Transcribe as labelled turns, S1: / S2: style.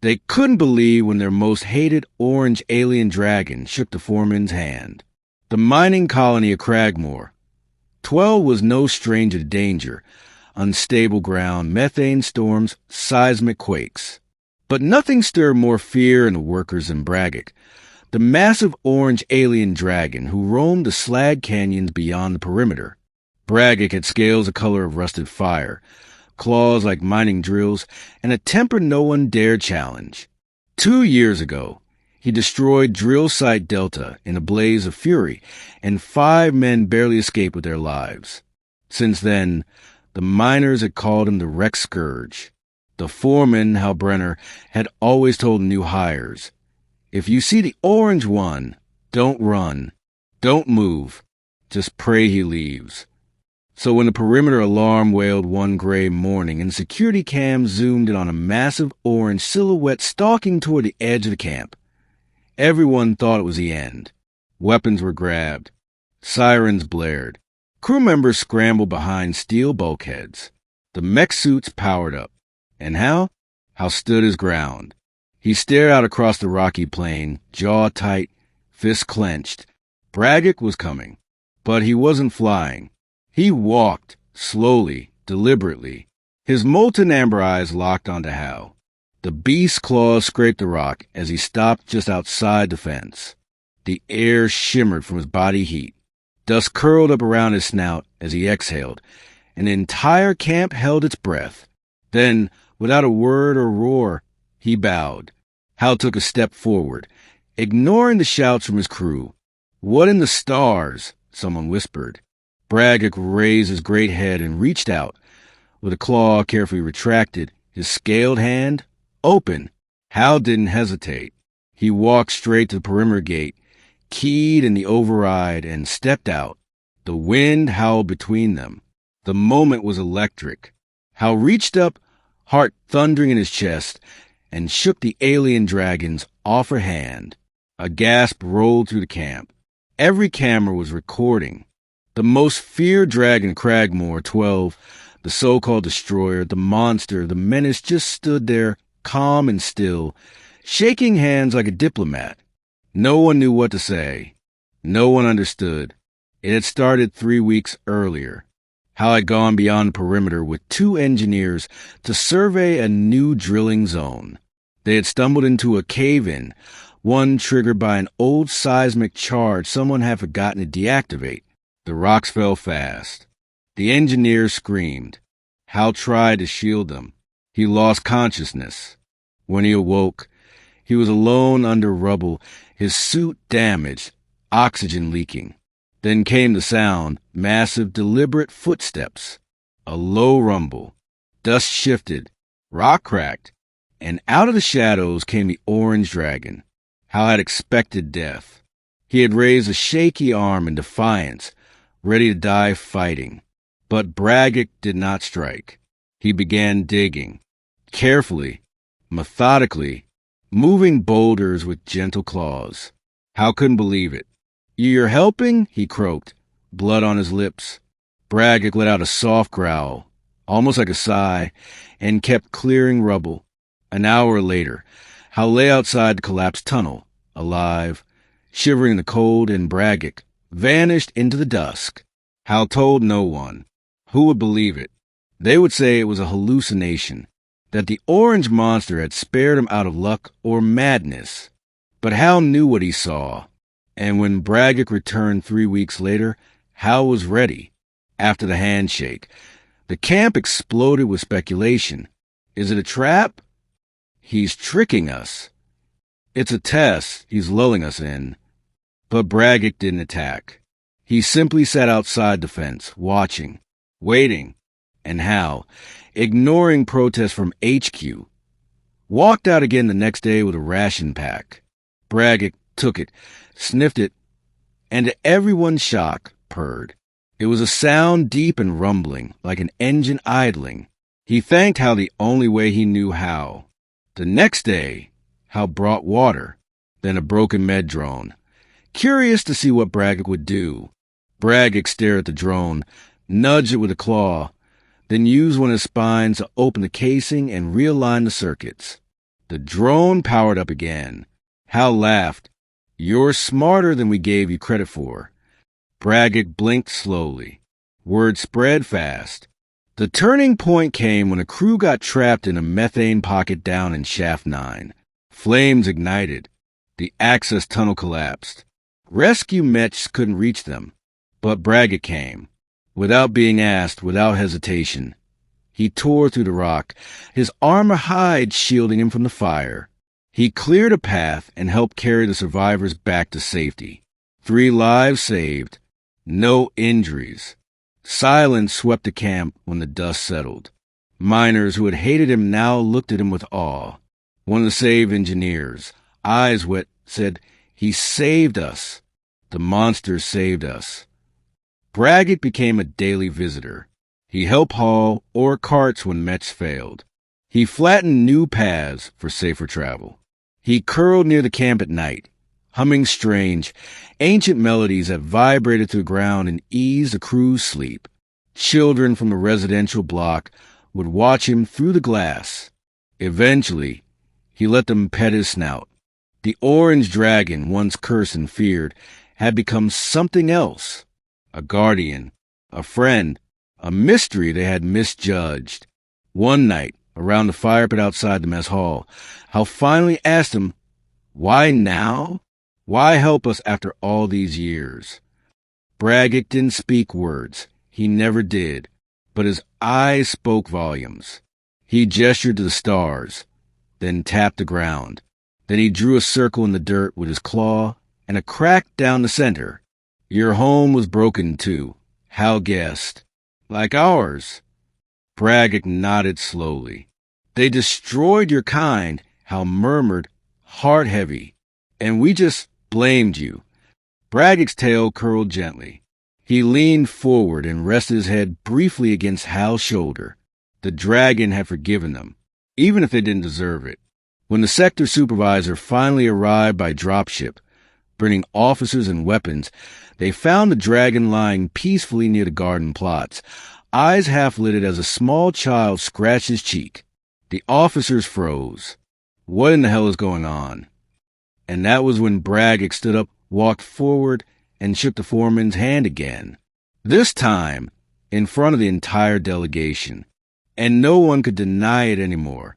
S1: They couldn't believe when their most hated orange alien dragon shook the foreman's hand. The mining colony of Cragmore. 12 was no stranger to danger, unstable ground, methane storms, seismic quakes. But nothing stirred more fear in the workers than Bragg, the massive orange alien dragon who roamed the slag canyons beyond the perimeter. Bragg had scales the color of rusted fire, claws like mining drills, and a temper no one dared challenge. 2 years ago, he destroyed Drill Site Delta in a blaze of fury, and 5 men barely escaped with their lives. Since then, the miners had called him the Wreck Scourge. The foreman, Hal Brenner, had always told new hires, "If you see the orange one, don't run, don't move, just pray he leaves." So when the perimeter alarm wailed one gray morning and security cams zoomed in on a massive orange silhouette stalking toward the edge of the camp, everyone thought it was the end. Weapons were grabbed. Sirens blared. Crew members scrambled behind steel bulkheads. The mech suits powered up. And Hal stood his ground. He stared out across the rocky plain, jaw tight, fists clenched. Bragg was coming. But he wasn't flying. He walked, slowly, deliberately. His molten amber eyes locked onto Hal. The beast's claws scraped the rock as he stopped just outside the fence. The air shimmered from his body heat. Dust curled up around his snout as he exhaled, and the entire camp held its breath. Then, without a word or roar, he bowed. Hal took a step forward, ignoring the shouts from his crew. "What in the stars?" someone whispered. Bragg raised his great head and reached out. With a claw carefully retracted, his scaled hand open. Hal didn't hesitate. He walked straight to the perimeter gate, keyed in the override, and stepped out. The wind howled between them. The moment was electric. Hal reached up, heart thundering in his chest, and shook the alien dragon's offer hand. A gasp rolled through the camp. Every camera was recording. The most feared dragon, Cragmore 12, the so-called destroyer, the monster, the menace, just stood there, calm and still, shaking hands like a diplomat. No one knew what to say. No one understood. It had started 3 weeks earlier. Hal had gone beyond the perimeter with 2 engineers to survey a new drilling zone. They had stumbled into a cave-in, one triggered by an old seismic charge someone had forgotten to deactivate. The rocks fell fast. The engineers screamed. Hal tried to shield them. He lost consciousness. When he awoke, he was alone under rubble, his suit damaged, oxygen leaking. Then came the sound, massive, deliberate footsteps. A low rumble. Dust shifted. Rock cracked. And out of the shadows came the orange dragon. Hal had expected death. He had raised a shaky arm in defiance, ready to die fighting. But Bragg did not strike. He began digging. Carefully, methodically, moving boulders with gentle claws. Hal couldn't believe it. "You're helping?" he croaked, blood on his lips. Bragg let out a soft growl, almost like a sigh, and kept clearing rubble. An hour later, Hal lay outside the collapsed tunnel, alive, shivering in the cold, and Bragg vanished into the dusk. Hal told no one. Who would believe it? They would say it was a hallucination, that the orange monster had spared him out of luck or madness. But Hal knew what he saw, and when Bragg returned 3 weeks later, Hal was ready. After the handshake, the camp exploded with speculation. Is it a trap? He's tricking us. It's a test he's lulling us in. But Bragg didn't attack. He simply sat outside the fence, watching, waiting, and Hal, ignoring protests from HQ, walked out again the next day with a ration pack. Bragg took it, sniffed it, and to everyone's shock, purred. It was a sound deep and rumbling, like an engine idling. He thanked Hal the only way he knew how. The next day, Hal brought water, then a broken med drone. Curious to see what Bragg would do, Bragg stared at the drone, nudged it with a claw, then used one of his spines to open the casing and realign the circuits. The drone powered up again. Hal laughed. "You're smarter than we gave you credit for." Braggett blinked slowly. Word spread fast. The turning point came when a crew got trapped in a methane pocket down in Shaft 9. Flames ignited. The access tunnel collapsed. Rescue mechs couldn't reach them, but Braggett came. Without being asked, without hesitation. He tore through the rock, his armor hide shielding him from the fire. He cleared a path and helped carry the survivors back to safety. 3 lives saved. No injuries. Silence swept the camp when the dust settled. Miners who had hated him now looked at him with awe. One of the SAVE engineers, eyes wet, said, "He saved us. The monster saved us." Braggett became a daily visitor. He helped haul ore carts when mechs failed. He flattened new paths for safer travel. He curled near the camp at night, humming strange, ancient melodies that vibrated through the ground and eased the crew's sleep. Children from the residential block would watch him through the glass. Eventually, he let them pet his snout. The orange dragon, once cursed and feared, had become something else. A guardian, a friend, a mystery they had misjudged. One night, around the fire pit outside the mess hall, Hal finally asked him, "Why now? Why help us after all these years?" Braggett didn't speak words. He never did. But his eyes spoke volumes. He gestured to the stars, then tapped the ground. Then he drew a circle in the dirt with his claw and a crack down the center. "Your home was broken too," Hal guessed. "Like ours." Braggett nodded slowly. "They destroyed your kind," Hal murmured, heart heavy. "And we just blamed you." Braggett's tail curled gently. He leaned forward and rested his head briefly against Hal's shoulder. The dragon had forgiven them, even if they didn't deserve it. When the sector supervisor finally arrived by dropship, bringing officers and weapons, they found the dragon lying peacefully near the garden plots, eyes half-lidded as a small child scratched his cheek. The officers froze. What in the hell is going on? And that was when Braggett stood up, walked forward, and shook the foreman's hand again. This time, in front of the entire delegation. And no one could deny it anymore.